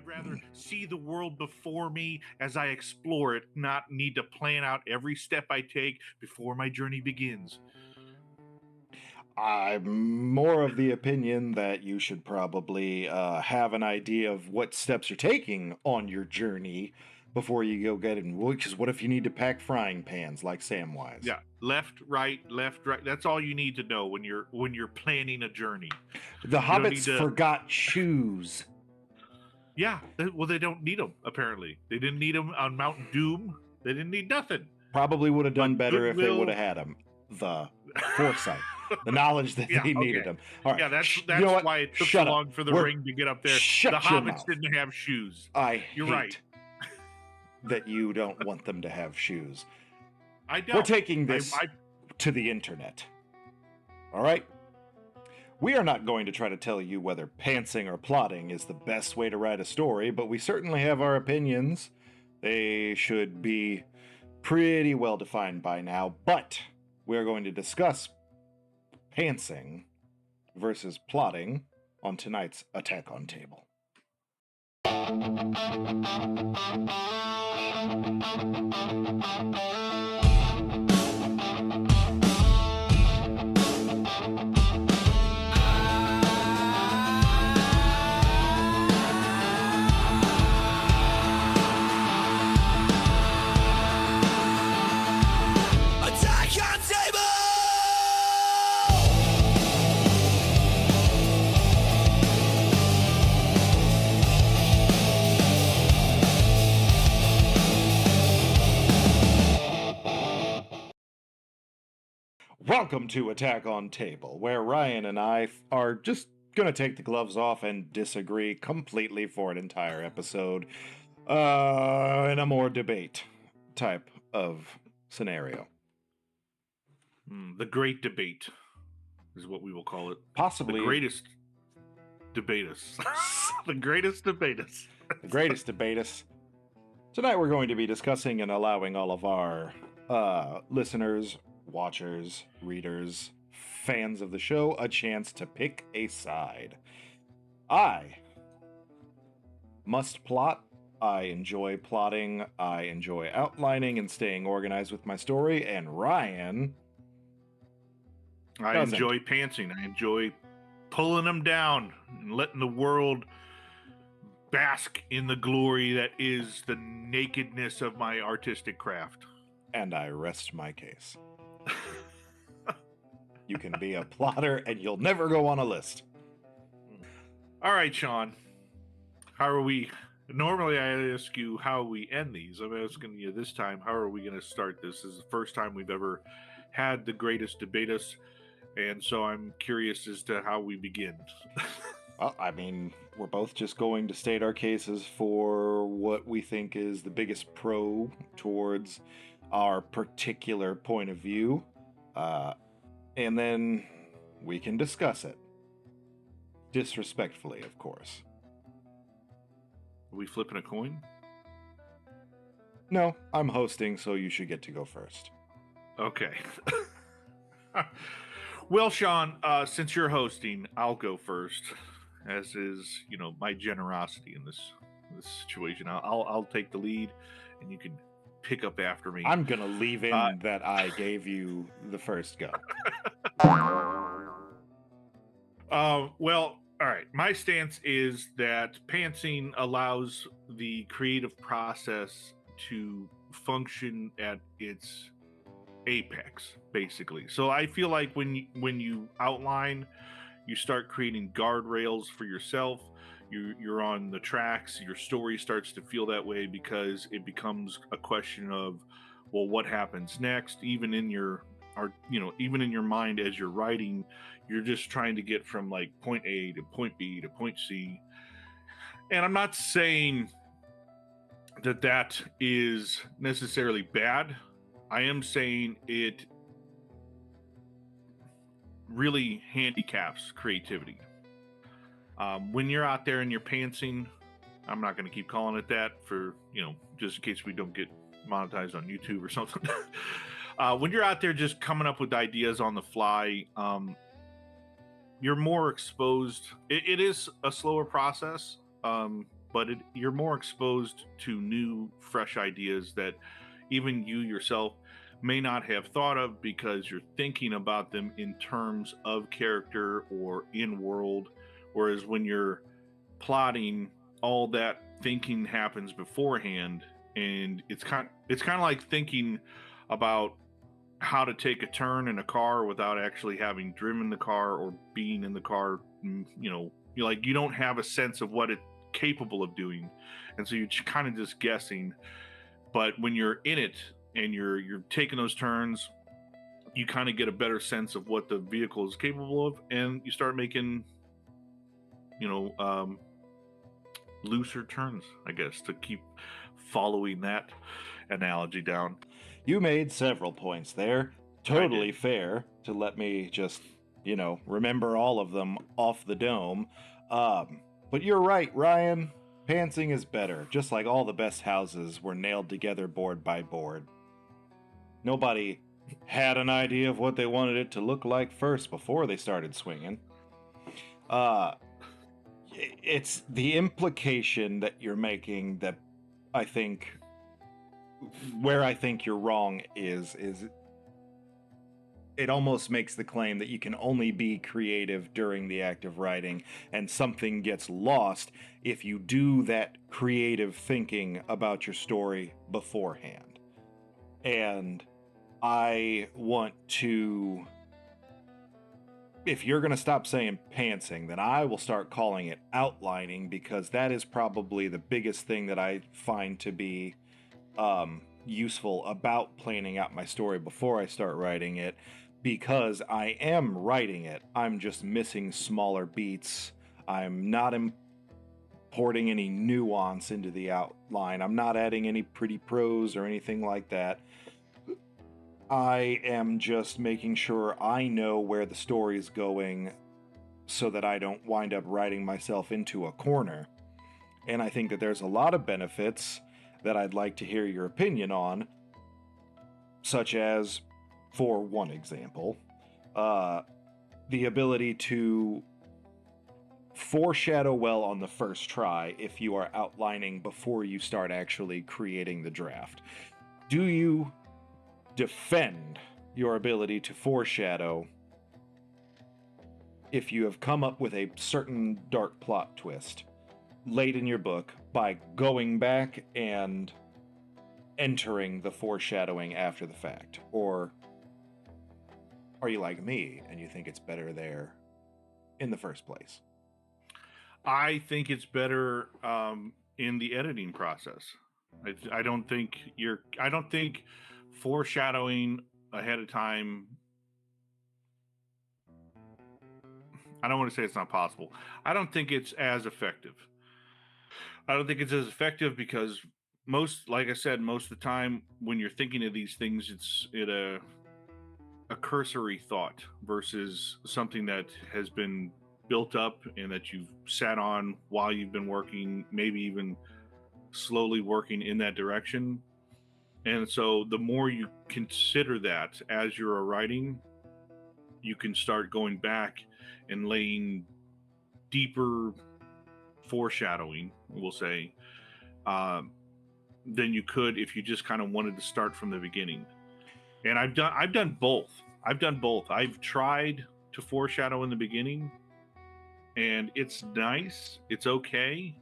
I'd rather see the world before me as I explore it, not need to plan out every step I take before my journey begins. I'm more of the opinion that you should probably have an idea of what steps you're taking on your journey before you go get it. Because what if you need to pack frying pans like Samwise? Yeah, left, right, left, right. That's all you need to know when you're planning a journey. The You don't hobbits need to. forgot shoes. Yeah, well, they don't need them. Apparently, they didn't need them on Mount Doom. They didn't need nothing. Probably would have done But better if they would goodwill. have had them. The foresight, the knowledge that Yeah, they needed okay. them. All right, Yeah, that's you know what? why it took so Shut up. long for the ring to get up there. The Shut your hobbits mouth. didn't have shoes. I You're hate right. that you don't want them to have shoes. I don't. We're taking this to the internet. All right? We are not going to try to tell you whether pantsing or plotting is the best way to write a story, but we certainly have our opinions. They should be pretty well defined by now, but we're going to discuss pantsing versus plotting on tonight's Attack on Table. Welcome to Attack on Table, where Ryan and I are just going to take the gloves off and disagree completely for an entire episode in a more debate type of scenario. The Great Debate is what we will call it. Possibly the greatest debatus. The greatest debatus. The greatest debatus. Tonight we're going to be discussing and allowing all of our listeners, watchers, readers, fans of the show a chance to pick a side. I must plot. I enjoy plotting. I enjoy outlining and staying organized with my story. And Ryan, I enjoy pantsing. I enjoy pulling them down and letting the world bask in the glory that is the nakedness of my artistic craft. And I rest my case. You can be a plotter and you'll never go on a list. All right, Sean. How are we? Normally I ask you how we end these. I'm asking you this time, how are we going to start this? This is the first time we've ever had the greatest debatus, and so I'm curious as to how we begin. Well, I mean, we're both just going to state our cases for what we think is the biggest pro towards our particular point of view. And then we can discuss it. Disrespectfully, of course. Are we flipping a coin? No, I'm hosting, so you should get to go first. Okay. Well, Sean, since you're hosting, I'll go first, as is, my generosity in this situation. I'll take the lead, and you can pick up after me. I'm gonna leave in that I gave you the first go. Well, all right. My stance is that pantsing allows the creative process to function at its apex, basically. So I feel like when you outline, you start creating guardrails for yourself. You're on the tracks. Your story starts to feel that way because it becomes a question of, well, what happens next? Even in your mind as you're writing, you're just trying to get from like point A to point B to point C. And I'm not saying that is necessarily bad. I am saying it really handicaps creativity. When you're out there and you're pantsing, I'm not going to keep calling it that for, just in case we don't get monetized on YouTube or something. When you're out there just coming up with ideas on the fly, you're more exposed. It is a slower process. but you're more exposed to new, fresh ideas that even you yourself may not have thought of because you're thinking about them in terms of character or in world. Whereas when you're plotting, all that thinking happens beforehand, and it's kind of like thinking about how to take a turn in a car without actually having driven the car or being in the car. You like, you don't have a sense of what it's capable of doing, and so you're kind of just guessing. But when you're in it and you're taking those turns, you kind of get a better sense of what the vehicle is capable of, and you start making, you know, looser turns, I guess, to keep following that analogy down. You made several points there. I Totally did. fair to let me just, remember all of them off the dome. But you're right, Ryan. Pantsing is better, just like all the best houses were nailed together board by board. Nobody had an idea of what they wanted it to look like first before they started swinging. Uh, it's the implication that you're making that I think where I think you're wrong is it almost makes the claim that you can only be creative during the act of writing, and something gets lost if you do that creative thinking about your story beforehand. And I want to, if you're going to stop saying pantsing, then I will start calling it outlining, because that is probably the biggest thing that I find to be useful about planning out my story before I start writing it, because I am writing it. I'm just missing smaller beats. I'm not importing any nuance into the outline. I'm not adding any pretty prose or anything like that. I am just making sure I know where the story is going so that I don't wind up writing myself into a corner. And I think that there's a lot of benefits that I'd like to hear your opinion on, such as, for one example, the ability to foreshadow well on the first try if you are outlining before you start actually creating the draft. Do you defend your ability to foreshadow if you have come up with a certain dark plot twist late in your book by going back and entering the foreshadowing after the fact? Or are you like me and you think it's better there in the first place? I think it's better in the editing process. I don't think foreshadowing ahead of time. I don't want to say it's not possible. I don't think it's as effective. I don't think it's as effective because like I said, most of the time when you're thinking of these things, it's a cursory thought versus something that has been built up and that you've sat on while you've been working, maybe even slowly working in that direction. And so the more you consider that as you're writing, you can start going back and laying deeper foreshadowing, we'll say, than you could if you just kind of wanted to start from the beginning. And I've done both. I've tried to foreshadow in the beginning, and it's nice, it's okay,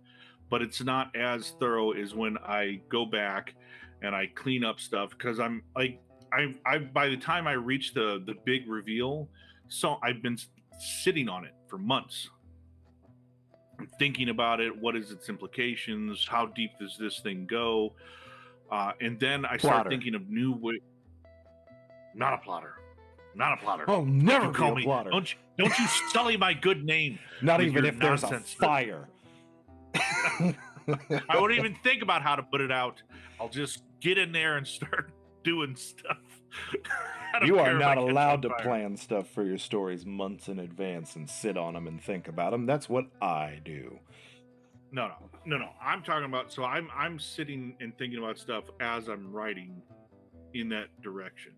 but it's not as thorough as when I go back and I clean up stuff, because I'm like, I by the time I reach the big reveal, so I've been sitting on it for months. I'm thinking about it. What is its implications? How deep does this thing go? And then I start Plotter. thinking of new way. Not a plotter. Not a plotter. I'll Don't never you be call a me? plotter. Don't you sully my good name Not with even your if there's a nonsense. fire. I won't even think about how to put it out. I'll just get in there and start doing stuff. I don't You are care if I not catch allowed on to fire. plan stuff for your stories months in advance and sit on them and think about them. That's what I do. No. I'm talking about, so I'm sitting and thinking about stuff as I'm writing in that direction.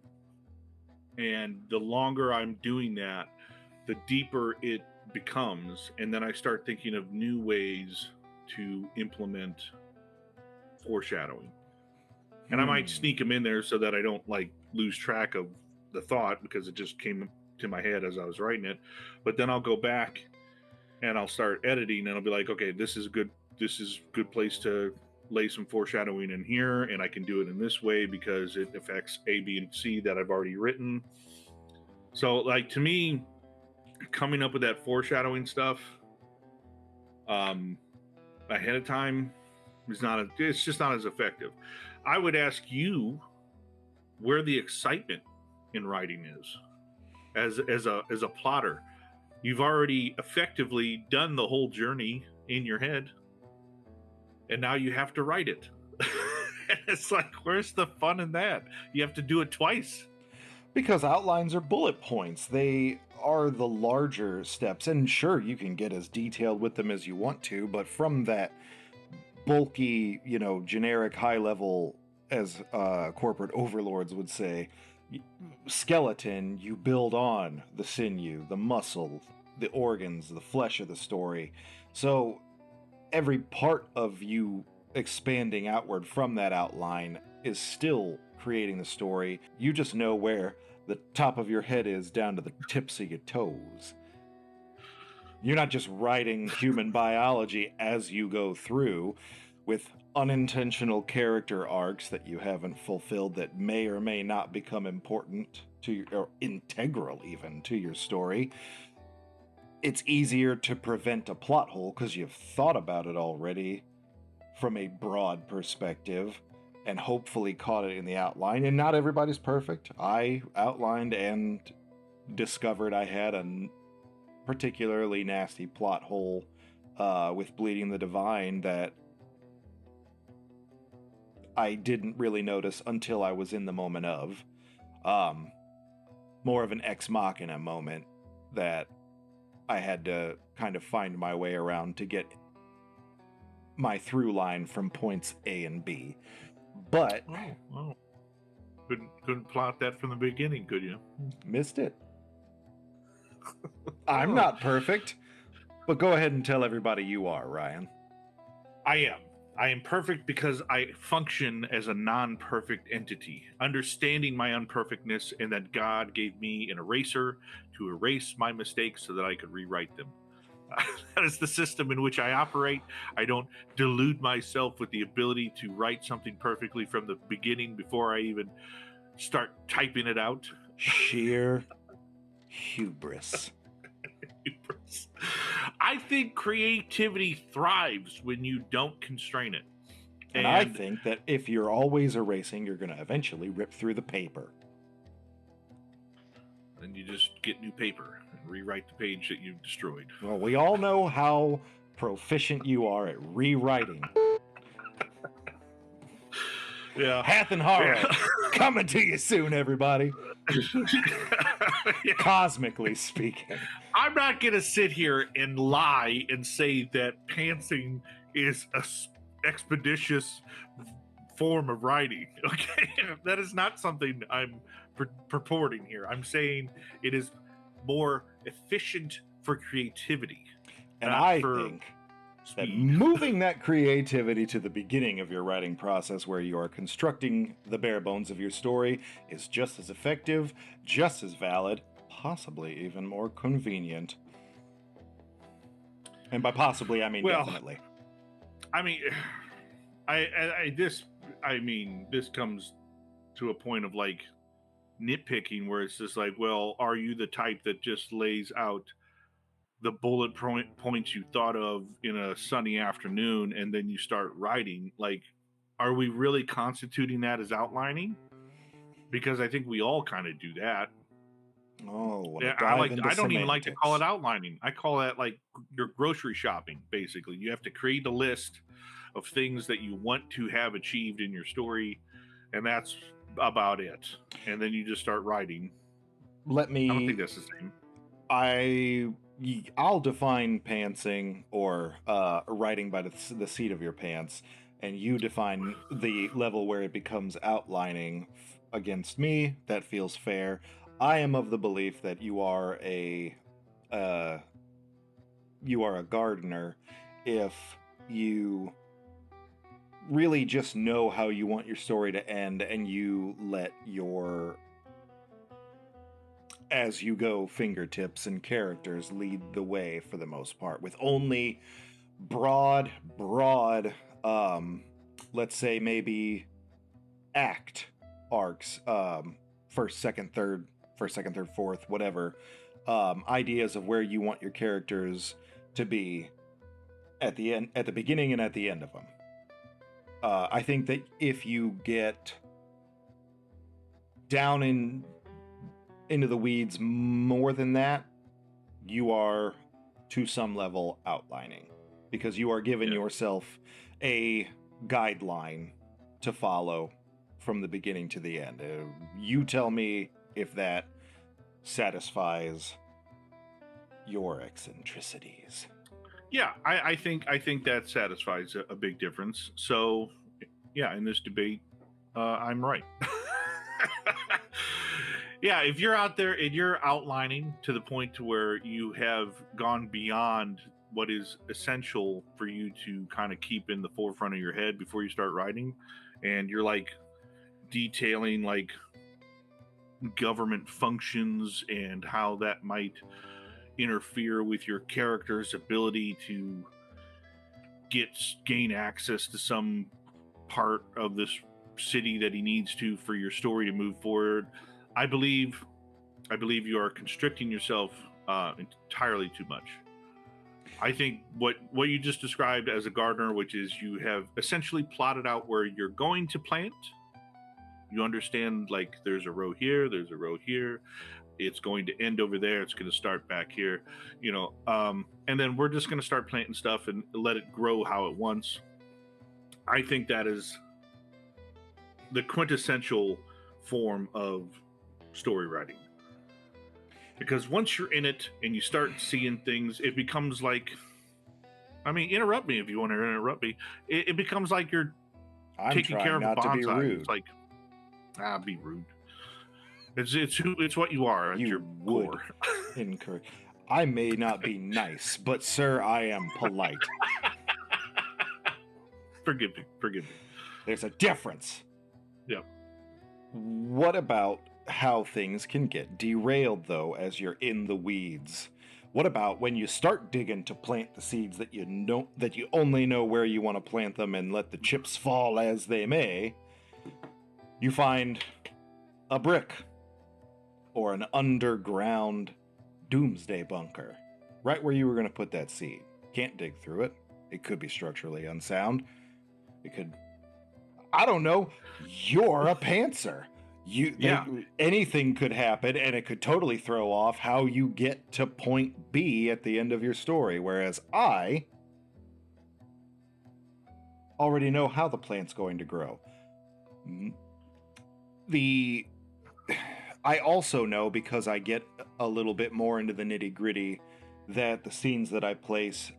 And the longer I'm doing that, the deeper it becomes. And then I start thinking of new ways to implement foreshadowing. And I might sneak them in there so that I don't like lose track of the thought because it just came to my head as I was writing it. But then I'll go back and I'll start editing and I'll be like, okay, this is a good place to lay some foreshadowing in here, and I can do it in this way because it affects A, B, and C that I've already written. So like to me, coming up with that foreshadowing stuff ahead of time it's just not as effective. I would ask you where the excitement in writing is as a plotter. You've already effectively done the whole journey in your head, and now you have to write it. It's like, where's the fun in that? You have to do it twice. Because outlines are bullet points. They are the larger steps. And sure, you can get as detailed with them as you want to, but from that bulky, generic high level, as corporate overlords would say, skeleton, you build on the sinew, the muscle, the organs, the flesh of the story. So every part of you expanding outward from that outline is still creating the story. You just know where the top of your head is down to the tips of your toes. You're not just writing human biology as you go through with unintentional character arcs that you haven't fulfilled that may or may not become important to or integral even to your story. It's easier to prevent a plot hole because you've thought about it already from a broad perspective and hopefully caught it in the outline. And not everybody's perfect. I outlined and discovered I had a particularly nasty plot hole with Bleeding the Divine that I didn't really notice until I was in the moment of. More of an ex machina moment that I had to kind of find my way around to get my through line from points A and B. But couldn't plot that from the beginning, could you? Missed it. I'm not perfect, but go ahead and tell everybody you are, Ryan. I am perfect because I function as a non-perfect entity, understanding my unperfectness and that God gave me an eraser to erase my mistakes so that I could rewrite them. That is the system in which I operate. I don't delude myself with the ability to write something perfectly from the beginning before I even start typing it out. Sheer hubris. I think creativity thrives when you don't constrain it. And I think that if you're always erasing, you're going to eventually rip through the paper. Then you just get new paper and rewrite the page that you've destroyed. Well, we all know how proficient you are at rewriting. Yeah. Hath and Horror coming to you soon, everybody. Yeah. Cosmically speaking. I'm not going to sit here and lie and say that pantsing is a expeditious form of writing. Okay, that is not something I'm purporting here. I'm saying it is more efficient for creativity. And I think that moving that creativity to the beginning of your writing process where you are constructing the bare bones of your story is just as effective, just as valid, possibly even more convenient. And by possibly, I mean definitely. I mean, this comes to a point of like nitpicking where it's just like, well, are you the type that just lays out the bullet points you thought of in a sunny afternoon and then you start writing? Like, are we really constituting that as outlining? Because I think we all kind of do that. Oh, I don't even like to call it outlining. I call that like your grocery shopping. Basically, you have to create a list of things that you want to have achieved in your story, and that's about it. And then you just start writing. I don't think that's the same. I'll define pantsing or writing by the seat of your pants, and you define the level where it becomes outlining against me. That feels fair. I am of the belief that you are a gardener if you really just know how you want your story to end, and you let your as you go fingertips and characters lead the way for the most part, with only broad, let's say maybe act arcs, first, second, third, fourth, whatever, ideas of where you want your characters to be at the beginning and at the end of them. I think that if you get down into the weeds more than that, you are to some level outlining, because you are giving yourself a guideline to follow from the beginning to the end. You tell me if that satisfies your eccentricities. Yeah, I think that satisfies a big difference. So, yeah, in this debate, I'm right. Yeah, if you're out there and you're outlining to the point to where you have gone beyond what is essential for you to kind of keep in the forefront of your head before you start writing, and you're like detailing like government functions and how that might interfere with your character's ability to gain access to some part of this city that he needs to for your story to move forward. I believe you are constricting yourself entirely too much. I think what you just described as a gardener, which is you have essentially plotted out where you're going to plant. You understand, like, there's a row here, there's a row here. It's going to end over there. It's going to start back here, and then we're just going to start planting stuff and let it grow how it wants. I think that is the quintessential form of story writing, because once you're in it and you start seeing things, it becomes like, interrupt me if you want to interrupt me. It becomes like you're taking care of a bonsai. To be rude. It's like, be rude. It's what you are at your core. Incorrect. I may not be nice, but sir, I am polite. Forgive me. There's a difference. Yep. What about how things can get derailed, though, as you're in the weeds? What about when you start digging to plant the seeds that you only know where you want to plant them and let the chips fall as they may? You find a brick or an underground doomsday bunker right where you were going to put that seed. Can't dig through it. It could be structurally unsound. It could, I don't know, you're a pantser. Anything could happen, and it could totally throw off how you get to point B at the end of your story, whereas I already know how the plant's going to grow. I also know, because I get a little bit more into the nitty-gritty, that the scenes that I place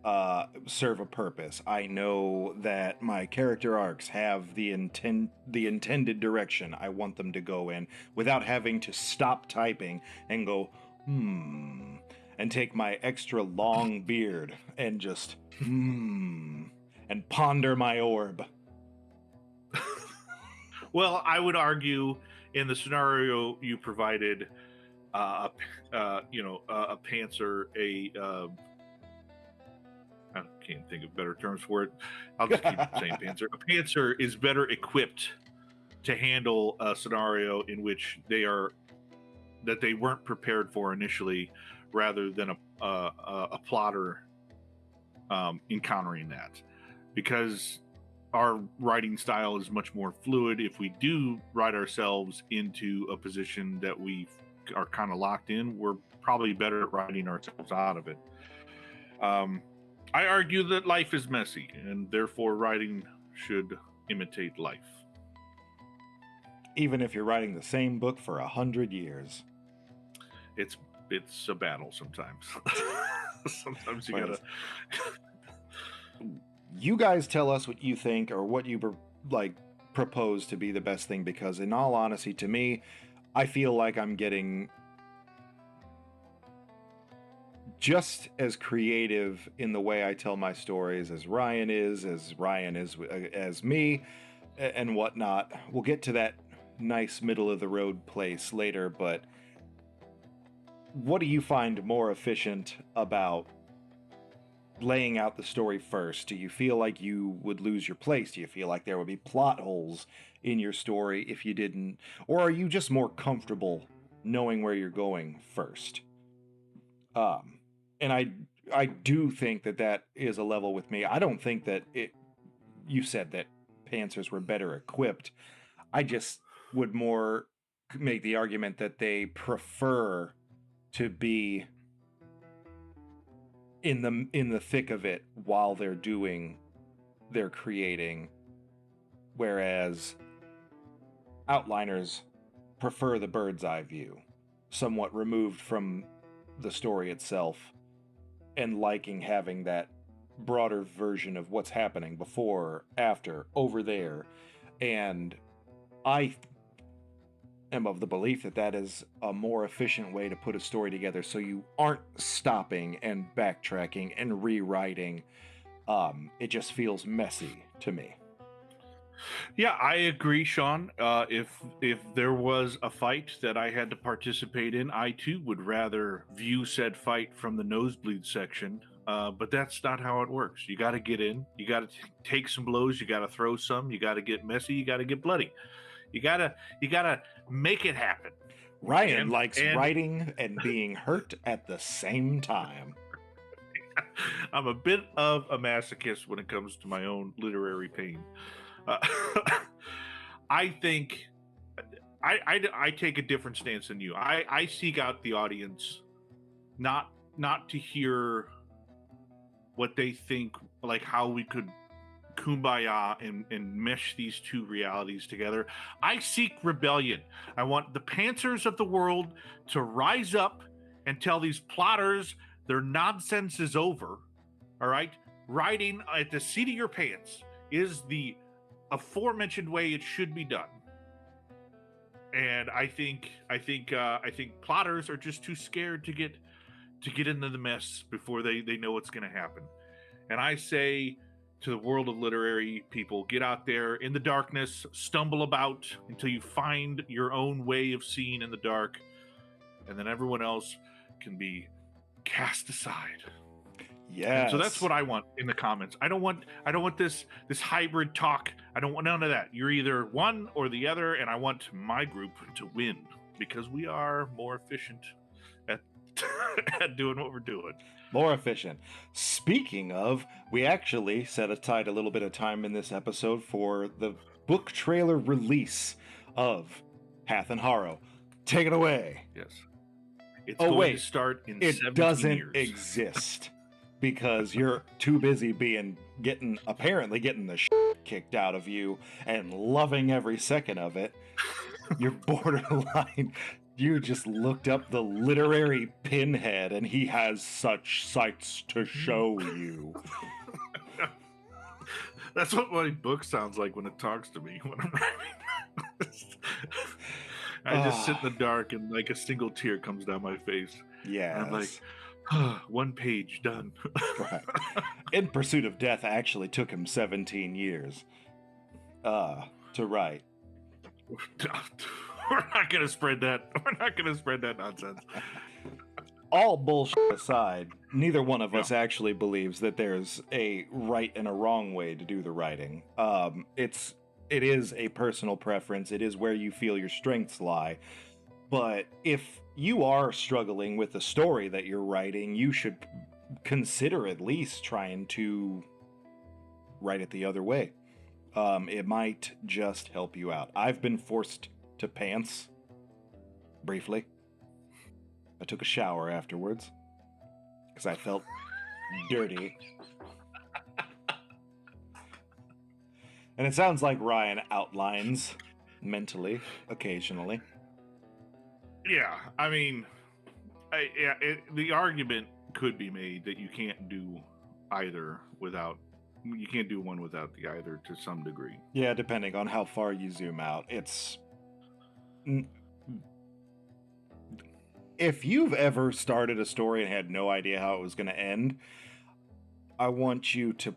serve a purpose. I know that my character arcs have the intended direction I want them to go in, without having to stop typing and go, and take my extra long beard and just, and ponder my orb. Well, I would argue in the scenario you provided, a pantser, I can't think of better terms for it. I'll just keep saying pantser. A pantser is better equipped to handle a scenario in which they weren't prepared for initially, rather than a plotter encountering that, because our writing style is much more fluid. If we do write ourselves into a position that we are kind of locked in, we're probably better at writing ourselves out of it. I argue that life is messy, and therefore writing should imitate life. Even if you're writing the same book for 100 years. It's a battle sometimes. Sometimes you gotta... You guys tell us what you think, or what you propose to be the best thing, because in all honesty, to me, I feel like I'm getting just as creative in the way I tell my stories as Ryan is, as me, and whatnot. We'll get to that nice middle of the road place later, but what do you find more efficient about laying out the story first? Do you feel like you would lose your place? Do you feel like there would be plot holes in your story if you didn't? Or are you just more comfortable knowing where you're going first? And I do think that that is a level with me. I don't think that you said that pantsers were better equipped. I just would more make the argument that they prefer to be in the thick of it while they're creating, whereas outliners prefer the bird's eye view, somewhat removed from the story itself, and liking having that broader version of what's happening before, after, over there. And I am of the belief that that is a more efficient way to put a story together, so you aren't stopping and backtracking and rewriting. It just feels messy to me. Yeah, I agree, Sean. If there was a fight that I had to participate in, I too would rather view said fight from the nosebleed section. But that's not how it works. You got to get in. You got to take some blows. You got to throw some. You got to get messy. You got to get bloody. You gotta make it happen. Ryan likes writing and being hurt at the same time. I'm a bit of a masochist when it comes to my own literary pain. I think I take a different stance than you. I seek out the audience, not to hear what they think, like how we could kumbaya and mesh these two realities together. I seek rebellion. I want the pantsers of the world to rise up and tell these plotters their nonsense is over. All right, writing at the seat of your pants is the aforementioned way it should be done. And I think plotters are just too scared to get into the mess before they know what's going to happen. And I say to the world of literary people, get out there in the darkness, stumble about until you find your own way of seeing in the dark, and then everyone else can be cast aside. Yeah. So that's what I want in the comments. I don't want this hybrid talk. I don't want none of that. You're either one or the other, and I want my group to win because we are more efficient at at doing what we're doing. More efficient. Speaking of, we actually set aside a little bit of time in this episode for the book trailer release of Hath and Harrow. Take it away. Yes. It's going to start in 17 years. It doesn't exist because you're too busy apparently getting the shit kicked out of you and loving every second of it. You're borderline. You just looked up the literary pinhead, and he has such sights to show you. That's what my book sounds like when it talks to me when I'm writing. I just sit in the dark, and like a single tear comes down my face. Yeah, I'm like, one page done. Right. In Pursuit of Death actually took him 17 years to write. We're not gonna spread that. We're not gonna spread that nonsense. All bullshit aside, neither one of us actually believes that there's a right and a wrong way to do the writing. It is a personal preference. It is where you feel your strengths lie. But if you are struggling with the story that you're writing, you should consider at least trying to write it the other way. It might just help you out. I've been forced to pants briefly. I took a shower afterwards because I felt dirty. And it sounds like Ryan outlines mentally occasionally. Yeah, I mean, the argument could be made that you can't do either without. You can't do one without the other to some degree. Yeah, depending on how far you zoom out. It if you've ever started a story and had no idea how it was going to end, I want you to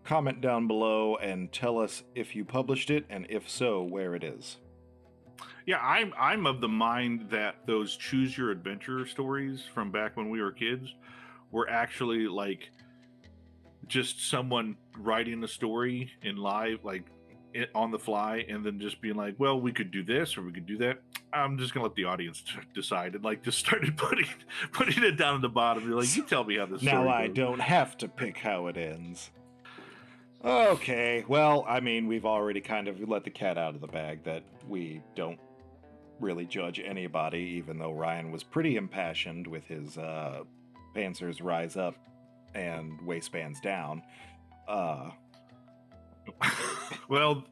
comment down below and tell us if you published it, and if so, where it is. Yeah, I'm of the mind that those choose your adventure stories from back when we were kids were actually like just someone writing a story in live, like on the fly, and then just being like, well, we could do this or we could do that. I'm just gonna let the audience decide, and like just started putting it down at the bottom. You're like, you tell me how this story Now I goes. don't have to pick how it ends. Okay, well, I mean, we've already kind of let the cat out of the bag that we don't really judge anybody, even though Ryan was pretty impassioned with his Panzers Rise Up and Waistbands Down. Well,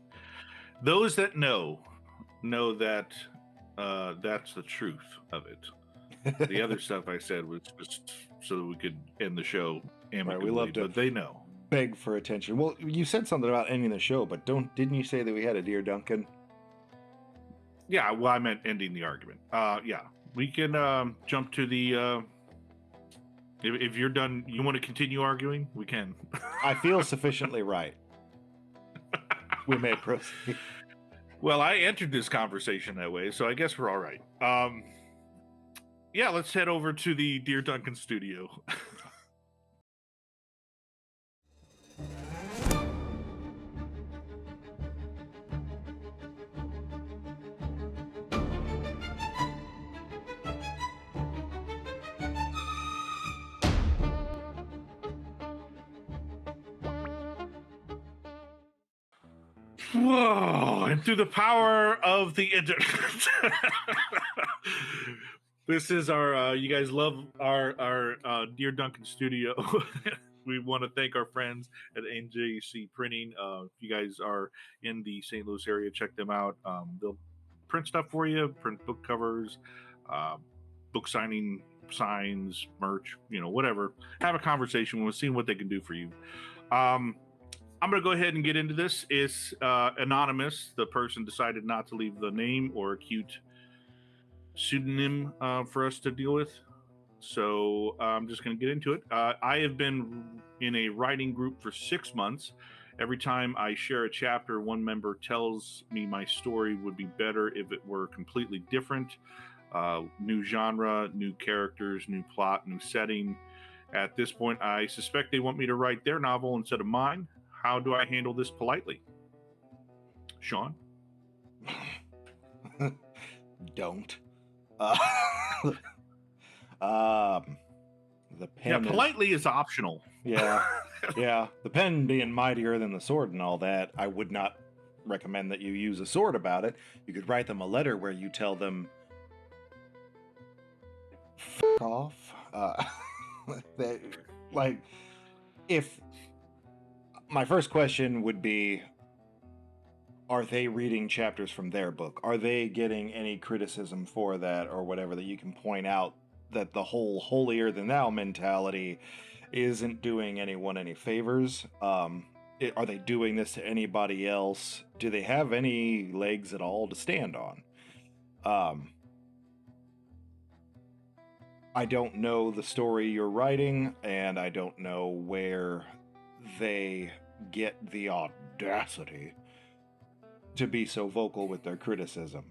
those that know that that's the truth of it. The other stuff I said was just so that we could end the show amicably, love to but they know. beg for attention. Well, you said something about ending the show, but didn't you say that we had a Dear Duncan? Yeah, well, I meant ending the argument. Yeah, we can jump to the. If you're done, you want to continue arguing, we can. I feel sufficiently right. We may proceed. Well, I entered this conversation that way, so I guess we're all right. Yeah, let's head over to the Dear Duncan studio. Whoa, and through the power of the internet. This is our, you guys love our Dear Duncan studio. We want to thank our friends at NJC Printing. If you guys are in the St. Louis area, check them out. They'll print stuff for you, print book covers, book signing signs, merch, whatever. Have a conversation. We'll see what they can do for you. I'm going to go ahead and get into this. It's anonymous. The person decided not to leave the name or a cute pseudonym for us to deal with. So I'm just going to get into it. I have been in a writing group for 6 months. Every time I share a chapter, one member tells me my story would be better if it were completely different. New genre, new characters, new plot, new setting. At this point, I suspect they want me to write their novel instead of mine. How do I handle this politely? Sean? Don't. The pen. Yeah, politely is optional. Yeah, yeah. The pen being mightier than the sword and all that, I would not recommend that you use a sword about it. You could write them a letter where you tell them, "F off." That, like, if my first question would be, are they reading chapters from their book? Are they getting any criticism for that or whatever that you can point out that the whole holier than thou mentality isn't doing anyone any favors? Are they doing this to anybody else? Do they have any legs at all to stand on? I don't know the story you're writing, and I don't know where they get the audacity to be so vocal with their criticism.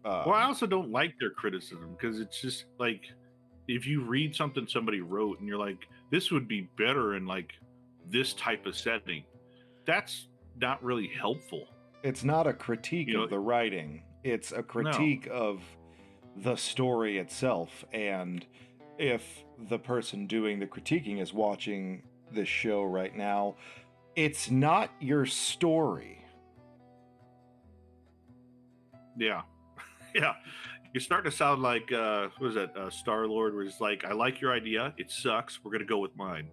Well, I also don't like their criticism because it's just like, if you read something somebody wrote and you're like, this would be better in like this type of setting, that's not really helpful. It's not a critique of the writing. It's a critique of the story itself. And if the person doing the critiquing is watching this show right now, it's not your story. Yeah. Yeah. You're starting to sound like, what was that, Star-Lord, where he's like, I like your idea. It sucks. We're going to go with mine.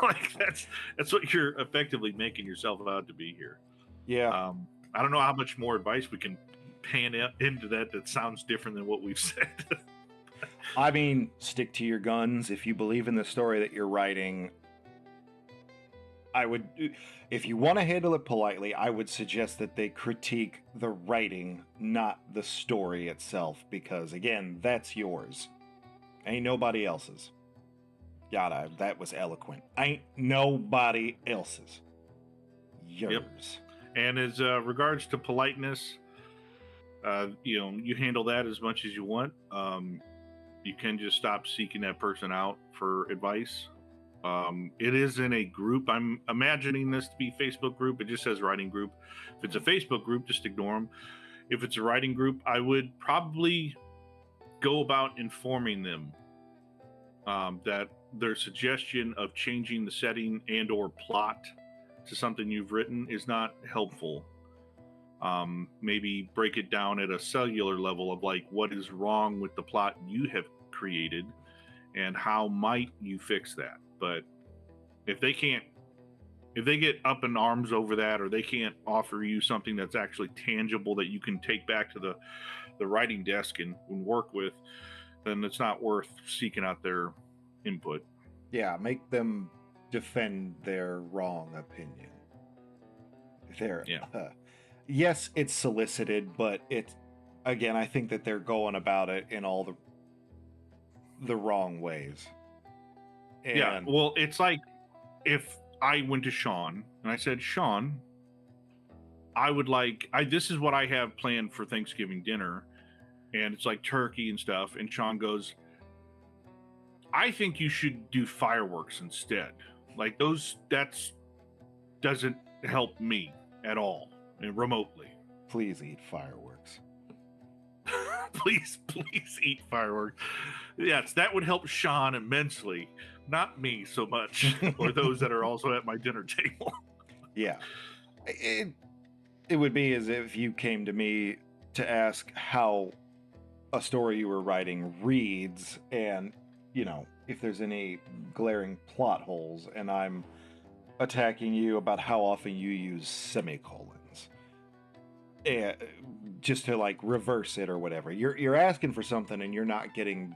Like that's what you're effectively making yourself out to be here. Yeah. I don't know how much more advice we can pan into that sounds different than what we've said. I mean, stick to your guns. If you believe in the story that you're writing, I would, if you want to handle it politely, I would suggest that they critique the writing, not the story itself, because again, that's yours. Ain't nobody else's. Yada, that was eloquent. Ain't nobody else's. Yours. And as regards to politeness, you handle that as much as you want. You can just stop seeking that person out for advice. It is in a group. I'm imagining this to be a Facebook group. It just says writing group. If it's a Facebook group, just ignore them. If it's a writing group, I would probably go about informing them that their suggestion of changing the setting and or plot to something you've written is not helpful. Maybe break it down at a cellular level of like what is wrong with the plot you have created and how might you fix that. But if they get up in arms over that, or they can't offer you something that's actually tangible that you can take back to the writing desk and work with, then it's not worth seeking out their input. Yeah, make them defend their wrong opinion. Yes, it's solicited, but it's, again, I think that they're going about it in all the wrong ways. And yeah, well, it's like if I went to Sean and I said, Sean, this is what I have planned for Thanksgiving dinner, and it's like turkey and stuff, and Sean goes, I think you should do fireworks instead. Like that doesn't help me at all, remotely. Please eat fireworks. please eat fireworks. Yes, that would help Sean immensely, not me so much, or those that are also at my dinner table. Yeah. It would be as if you came to me to ask how a story you were writing reads, and, if there's any glaring plot holes, and I'm attacking you about how often you use semicolons. Just to like reverse it or whatever. You're asking for something and you're not getting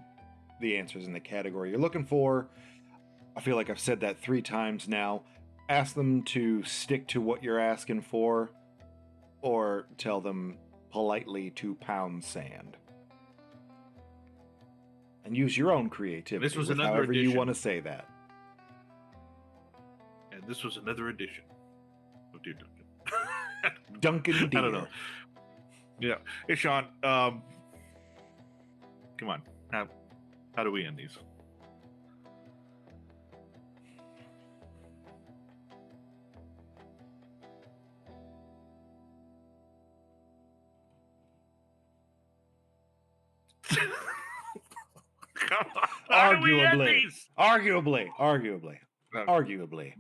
the answers in the category you're looking for. I feel like I've said that 3 times now. Ask them to stick to what you're asking for, or tell them politely to pound sand. And use your own creativity. This was with another however edition. you want to say that. And this was another edition of Dear Duncan. Duncan Dear. I don't know. Yeah. Hey, Sean. Come on. How do we end these? Come on. How do we end these? Arguably. Uh, Arguably.